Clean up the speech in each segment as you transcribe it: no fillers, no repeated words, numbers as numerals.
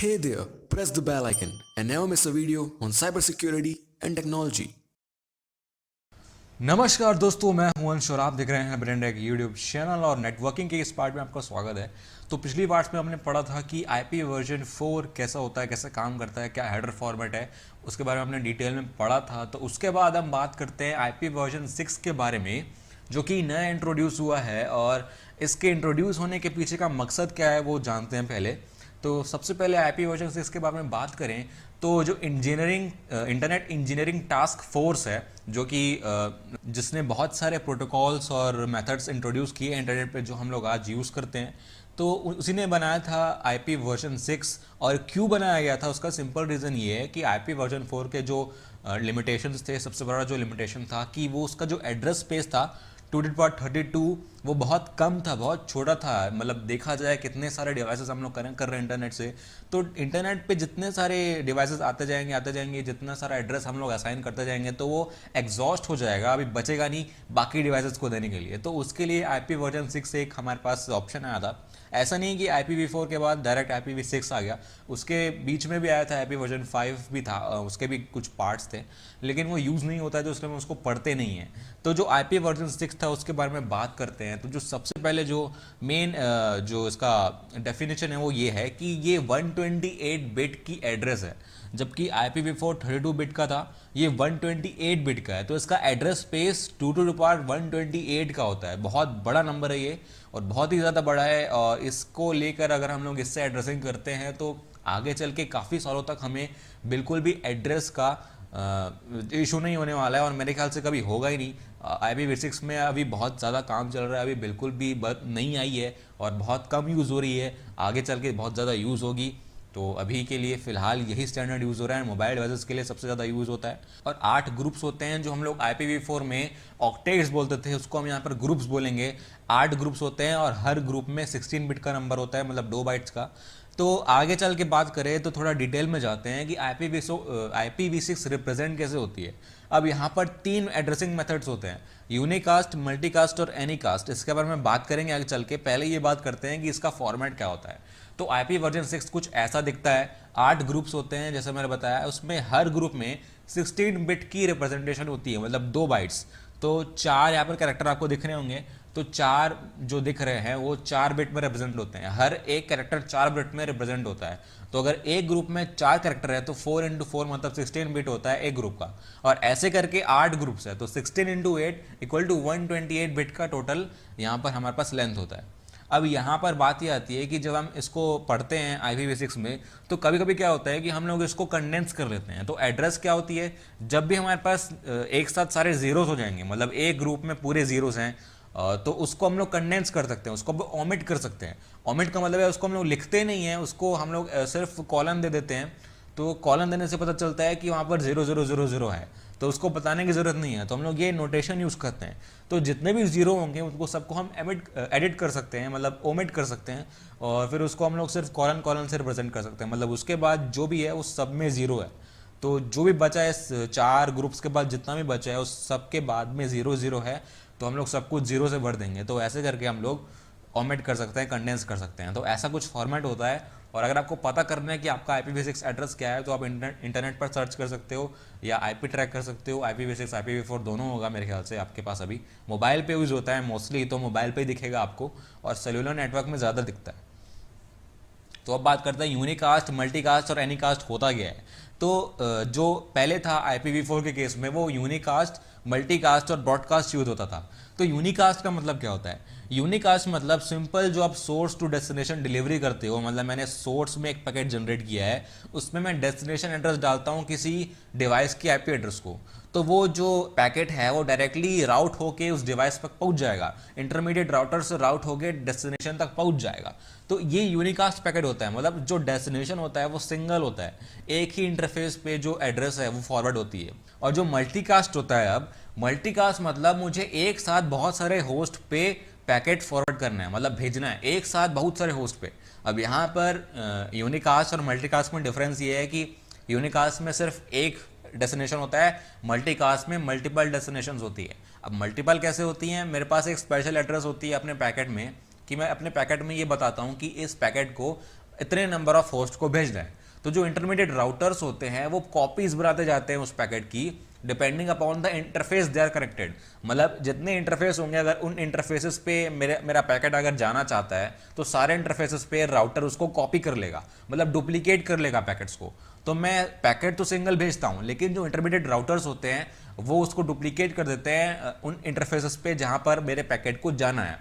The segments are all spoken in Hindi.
Hey there, press the bell icon and never miss a video on cybersecurity and technology. नमस्कार दोस्तों, मैं हूं अंश और आप देख रहे हैं ब्रेंड एक यूट्यूब चैनल और नेटवर्किंग के इस पार्ट में आपका स्वागत है। तो पिछली पार्ट में हमने पढ़ा था कि आईपी वर्जन 4 कैसा होता है, कैसे काम करता है, क्या हेडर फॉर्मेट है, उसके बारे में हमने डिटेल में पढ़ा था। तो उसके बाद हम बात करते हैं आईपी वर्जन 6 के बारे में, जो कि नया इंट्रोड्यूस हुआ है और इसके इंट्रोड्यूस होने के पीछे का मकसद क्या है वो जानते हैं पहले। तो सबसे पहले आईपी वर्जन 6 के बारे में बात करें तो जो इंटरनेट इंजीनियरिंग टास्क फोर्स है, जो कि जिसने बहुत सारे प्रोटोकॉल्स और मेथड्स इंट्रोड्यूस किए इंटरनेट पे जो हम लोग आज यूज़ करते हैं, तो उसी ने बनाया था आईपी वर्जन 6। और क्यों बनाया गया था उसका सिंपल रीज़न ये है कि आईपी वर्जन 4 के जो लिमिटेशंस थे, सबसे बड़ा जो लिमिटेशन था कि वो उसका जो एड्रेस स्पेस था 2.32 वो बहुत कम था, बहुत छोटा था। मतलब देखा जाए कितने सारे डिवाइसेस हम लोग कर रहे हैं इंटरनेट से, तो इंटरनेट पे जितने सारे डिवाइसेस आते जाएंगे, जितना सारा एड्रेस हम लोग असाइन करते जाएंगे तो वो एग्जॉस्ट हो जाएगा, अभी बचेगा नहीं बाकी डिवाइसेस को देने के लिए। तो उसके लिए आईपी वर्जन 6 से एक हमारे पास ऑप्शन आया था। ऐसा नहीं कि IPv4 के बाद डायरेक्ट IPv6 आ गया, उसके बीच में भी आया था, IP वर्जन 5 भी था, उसके भी कुछ पार्ट्स थे, लेकिन वो यूज़ नहीं होता है, तो इसलिए हम उसको पढ़ते नहीं हैं। तो जो IP वर्जन 6 था उसके बारे में बात करते हैं। तो जो सबसे पहले जो मेन जो इसका डेफिनेशन है वो ये है कि ये 128 बिट की एड्रेस है, जबकि IPv4 32 बिट का था, ये 128 बिट का है। तो इसका address space 2 to the power 128 का होता है। बहुत बड़ा नंबर है ये और बहुत ही ज़्यादा बड़ा है। और इसको लेकर अगर हम लोग इससे एड्रेसिंग करते हैं तो आगे चल के काफ़ी सालों तक हमें बिल्कुल भी एड्रेस का इशू नहीं होने वाला है, और मेरे ख्याल से कभी होगा ही नहीं। IPv6 में अभी बहुत ज़्यादा काम चल रहा है, अभी बिल्कुल भी नहीं आई है और बहुत कम यूज़ हो रही है, आगे चल के बहुत ज़्यादा यूज़ होगी। तो अभी के लिए फ़िलहाल यही स्टैंडर्ड यूज़ हो रहा है, मोबाइल डिवाइसेस के लिए सबसे ज़्यादा यूज़ होता है। और 8 ग्रुप्स होते हैं, जो हम लोग IPv4 में ऑक्टेट्स बोलते थे, उसको हम यहाँ पर ग्रुप्स बोलेंगे। 8 ग्रुप्स होते हैं और हर ग्रुप में 16 बिट का नंबर होता है, मतलब 2 बाइट्स का। तो आगे चल के बात करें तो थोड़ा डिटेल में जाते हैं कि IPv6 रिप्रेजेंट कैसे होती है। अब यहाँ पर 3 एड्रेसिंग मेथड्स होते हैं, यूनिकास्ट, मल्टीकास्ट और एनीकास्ट। इसके बारे में बात करेंगे आगे चल के। पहले ये बात करते हैं कि इसका फॉर्मेट क्या होता है। तो आईपी वर्जन 6 कुछ ऐसा दिखता है। 8 ग्रुप्स होते हैं जैसे मैंने बताया, उसमें हर ग्रुप में 16 बिट की रिप्रेजेंटेशन होती है, मतलब 2 बाइट्स। तो 4 यहाँ पर कैरेक्टर आपको दिख रहे होंगे, तो 4 जो दिख रहे हैं वो 4 बिट में रिप्रेजेंट होते हैं, हर एक कैरेक्टर 4 बिट में रिप्रेजेंट होता है। तो अगर एक ग्रुप में 4 कैरेक्टर है तो 4 into 4 मतलब 16 बिट होता है एक ग्रुप का। और ऐसे करके 8 ग्रुप्स है, तो 16 into 8 इक्वल टू 128 बिट का टोटल यहाँ पर हमारे पास लेंथ होता है। अब यहाँ पर बात ये आती है कि जब हम इसको पढ़ते हैं IPv6 में, तो कभी कभी क्या होता है कि हम लोग इसको कंडेंस कर लेते हैं। तो एड्रेस क्या होती है, जब भी हमारे पास एक साथ सारे जीरोस हो जाएंगे, मतलब एक ग्रुप में पूरे जीरोस हैं, तो उसको हम लोग कंडेंस कर सकते हैं, उसको ओमिट कर सकते हैं। ओमिट का मतलब है उसको हम लोग लिखते नहीं हैं, उसको हम लोग सिर्फ कॉलन दे देते हैं। तो कॉलन देने से पता चलता है कि वहाँ पर 0000 है, तो उसको बताने की ज़रूरत नहीं है, तो हम लोग ये नोटेशन यूज़ करते हैं। तो जितने भी जीरो होंगे उनको सबको हम एडिट कर सकते हैं, मतलब ओमिट कर सकते हैं, और फिर उसको हम लोग सिर्फ कॉलन से रिप्रेजेंट कर सकते हैं। मतलब उसके बाद जो भी है उस सब में ज़ीरो है, तो जो भी बचा है इस 4 ग्रुप्स के बाद जितना भी बचा है उस सब के बाद में 0 है, तो हम लोग सब कुछ 0 से भर देंगे। तो ऐसे करके हम लोग ओमिट कर सकते हैं, कंडेंस कर सकते हैं। तो ऐसा कुछ फॉर्मेट होता है। और अगर आपको पता करना है कि आपका IPv6 एड्रेस क्या है, तो आप इंटरनेट पर सर्च कर सकते हो या IP ट्रैक कर सकते हो। IPv6 IPv4 दोनों होगा मेरे ख्याल से आपके पास। अभी मोबाइल पे यूज़ होता है मोस्टली, तो मोबाइल पे ही दिखेगा आपको, और सेलुलर नेटवर्क में ज़्यादा दिखता है। तो अब बात करते हैं यूनिकास्ट, मल्टीकास्ट और एनीकास्ट होता गया है। तो जो पहले था IPv4 के केस में, वो यूनिकास्ट, मल्टीकास्ट और ब्रॉडकास्ट यूज होता था। तो यूनिकास्ट का मतलब क्या होता है? यूनिकास्ट मतलब सिंपल, जो आप सोर्स टू डेस्टिनेशन डिलीवरी करते हो, मतलब मैंने सोर्स में एक पैकेट जनरेट किया है, उसमें मैं डेस्टिनेशन एड्रेस डालता हूँ किसी डिवाइस की IP एड्रेस को, तो वो जो पैकेट है वो डायरेक्टली राउट होके उस डिवाइस तक पहुंच जाएगा, इंटरमीडिएट राउटर से राउट होके डेस्टिनेशन तक पहुंच जाएगा। तो ये यूनिकास्ट पैकेट होता है, मतलब जो डेस्टिनेशन होता है वो सिंगल होता है, एक ही इंटरफेस पे जो एड्रेस है वो फॉरवर्ड होती है। और जो मल्टीकास्ट होता है, अब मल्टीकास्ट मतलब मुझे एक साथ बहुत सारे होस्ट पे पैकेट फॉरवर्ड करना है, मतलब भेजना है एक साथ बहुत सारे होस्ट पे। अब यहाँ पर यूनिकास्ट और मल्टीकास्ट में डिफरेंस ये है कि यूनिकास्ट में सिर्फ एक डेस्टिनेशन होता है, मल्टीकास्ट में मल्टीपल डेस्टिनेशंस होती है। अब मल्टीपल कैसे होती हैं? मेरे पास एक स्पेशल एड्रेस होती है अपने पैकेट में, कि मैं अपने पैकेट में ये बताता हूँ कि इस पैकेट को इतने नंबर ऑफ होस्ट को भेजना है। तो जो इंटरमीडिएट राउटर्स होते हैं वो कॉपीज बनाते जाते हैं उस पैकेट की, depending upon the interface they are connected. मतलब जितने इंटरफेस होंगे, अगर उन इंटरफेसेस पे मेरा पैकेट अगर जाना चाहता है तो सारे इंटरफेसेस पे राउटर उसको कॉपी कर लेगा, मतलब डुप्लीकेट कर लेगा पैकेट्स को। तो मैं पैकेट तो सिंगल भेजता हूँ, लेकिन जो इंटरमीडिएट राउटर्स होते हैं वो उसको डुप्लीकेट कर देते हैं उन इंटरफेसेस पे जहाँ पर मेरे पैकेट को जाना है।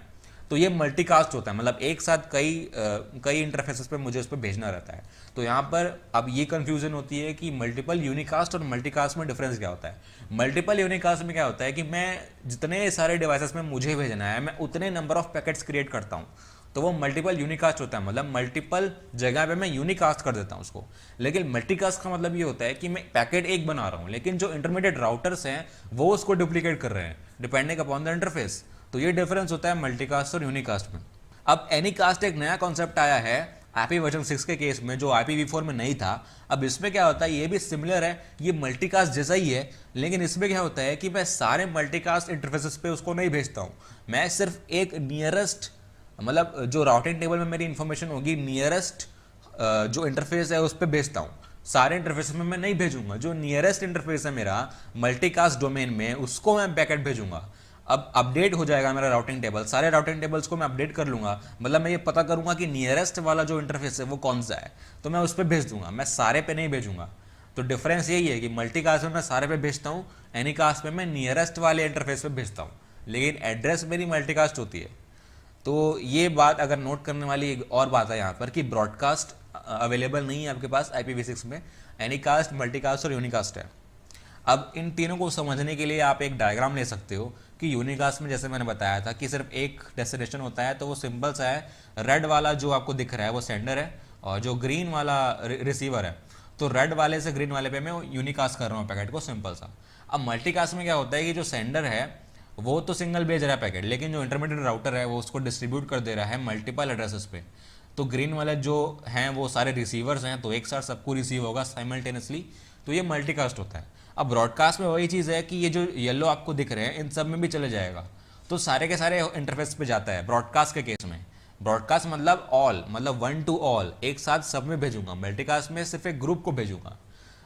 तो ये मल्टीकास्ट होता है, मतलब एक साथ कई इंटरफेसेस पे मुझे उस पर भेजना रहता है। तो यहाँ पर अब ये कंफ्यूजन होती है कि मल्टीपल यूनिकास्ट और मल्टीकास्ट में डिफरेंस क्या होता है। मल्टीपल यूनिकास्ट में क्या होता है कि मैं जितने सारे डिवाइसेस में मुझे भेजना है मैं उतने नंबर ऑफ पैकेट्स क्रिएट करता हूँ, तो वो मल्टीपल यूनिकास्ट होता है, मतलब मल्टीपल जगह पे मैं यूनिकास्ट कर देता हूँ उसको। लेकिन मल्टीकास्ट का मतलब ये होता है कि मैं पैकेट एक बना रहा हूँ, लेकिन जो इंटरमीडिएट राउटर्स हैं वो उसको डुप्लीकेट कर रहे हैं डिपेंडिंग अपॉन द इंटरफेस। तो ये डिफरेंस होता है मल्टीकास्ट और यूनिकास्ट में। अब एनीकास्ट एक नया कॉन्सेप्ट आया है आईपी वर्जन 6 के केस में, जो IPv4 में नहीं था। अब इसमें क्या होता है, ये भी सिमिलर है, ये मल्टीकास्ट जैसा ही है, लेकिन इसमें क्या होता है कि मैं सारे मल्टीकास्ट इंटरफेसेस पे उसको नहीं भेजता हूँ। मैं सिर्फ एक नियरेस्ट, मतलब जो राउटिंग टेबल में मेरी इंफॉर्मेशन होगी, नियरेस्ट जो इंटरफेस है उस पर भेजता हूँ। सारे इंटरफेस में मैं नहीं भेजूंगा, जो नियरेस्ट इंटरफेस है मेरा मल्टीकास्ट डोमेन में उसको मैं पैकेट भेजूंगा। अब अपडेट हो जाएगा मेरा राउटिंग टेबल, सारे राउटिंग टेबल्स को मैं अपडेट कर लूंगा, मतलब मैं ये पता करूंगा कि नियरेस्ट वाला जो इंटरफेस है वो कौन सा है, तो मैं उस पर भेज दूंगा, मैं सारे पे नहीं भेजूंगा। तो डिफरेंस यही है कि मल्टीकास्ट में मैं सारे पे भेजता हूँ, एनीकास्ट में मैं नियरेस्ट वाले इंटरफेस पे भेजता हूँ, लेकिन एड्रेस मेरी मल्टीकास्ट होती है। तो ये बात अगर नोट करने वाली एक और बात है यहाँ पर कि ब्रॉडकास्ट अवेलेबल नहीं है आपके पास IPv6 में, एनीकास्ट, मल्टीकास्ट और यूनिकास्ट है। अब इन तीनों को समझने के लिए आप एक डायग्राम ले सकते हो कि यूनिकास्ट में जैसे मैंने बताया था कि सिर्फ एक डेस्टिनेशन होता है, तो वो सिंपल सा है, रेड वाला जो आपको दिख रहा है वो सेंडर है और जो ग्रीन वाला रिसीवर है। तो रेड वाले से ग्रीन वाले पे मैं यूनिकास्ट कर रहा हूँ पैकेट को, सिंपल सा। अब मल्टीकास्ट में क्या होता है कि जो सेंडर है वो तो सिंगल भेज रहा है पैकेट, लेकिन जो इंटरमीडिएट राउटर है वो उसको डिस्ट्रीब्यूट कर दे रहा है मल्टीपल एड्रेसेस पे। तो ग्रीन वाले जो हैं वो सारे रिसीवर्स हैं, तो एक साथ सबको रिसीव होगा साइमल्टेनियसली, तो ये मल्टीकास्ट होता है। अब ब्रॉडकास्ट में वही चीज़ है कि ये जो येलो आपको दिख रहे हैं इन सब में भी चले जाएगा, तो सारे के सारे इंटरफेस पे जाता है ब्रॉडकास्ट के केस में। ब्रॉडकास्ट मतलब ऑल, मतलब 1 to all, एक साथ सब में भेजूंगा। मल्टीकास्ट में सिर्फ एक ग्रुप को भेजूंगा।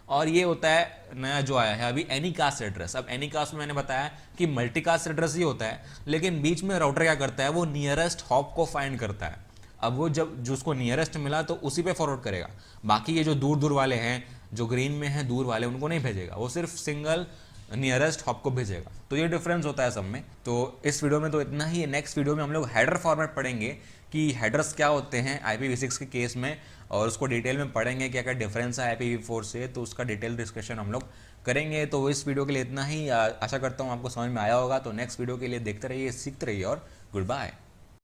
और ये होता है नया जो आया है अभी एनीकास्ट एड्रेस। अब एनीकास्ट में मैंने बताया कि मल्टीकास्ट एड्रेस ही होता है, लेकिन बीच में राउटर क्या करता है, वो नियरेस्ट हॉप को फाइंड करता है। अब वो जब जो उसको नियरेस्ट मिला तो उसी पे फॉरवर्ड करेगा, बाकी ये जो दूर दूर वाले हैं, जो ग्रीन में हैं दूर वाले, उनको नहीं भेजेगा, वो सिर्फ सिंगल नियरेस्ट हॉप को भेजेगा। तो ये डिफरेंस होता है सब में। तो इस वीडियो में तो इतना ही है। नेक्स्ट वीडियो में हम लोग हेडर फॉर्मेट पढ़ेंगे कि हेडर्स क्या होते हैं IPv6 के केस में, और उसको डिटेल में पढ़ेंगे क्या क्या डिफरेंस है IPv4 से, तो उसका डिटेल डिस्कशन हम लोग करेंगे। तो इस वीडियो के लिए इतना ही। आशा करता हूँ आपको समझ में आया होगा। तो नेक्स्ट वीडियो के लिए देखते रहिए, सीखते रहिए और गुड बाय।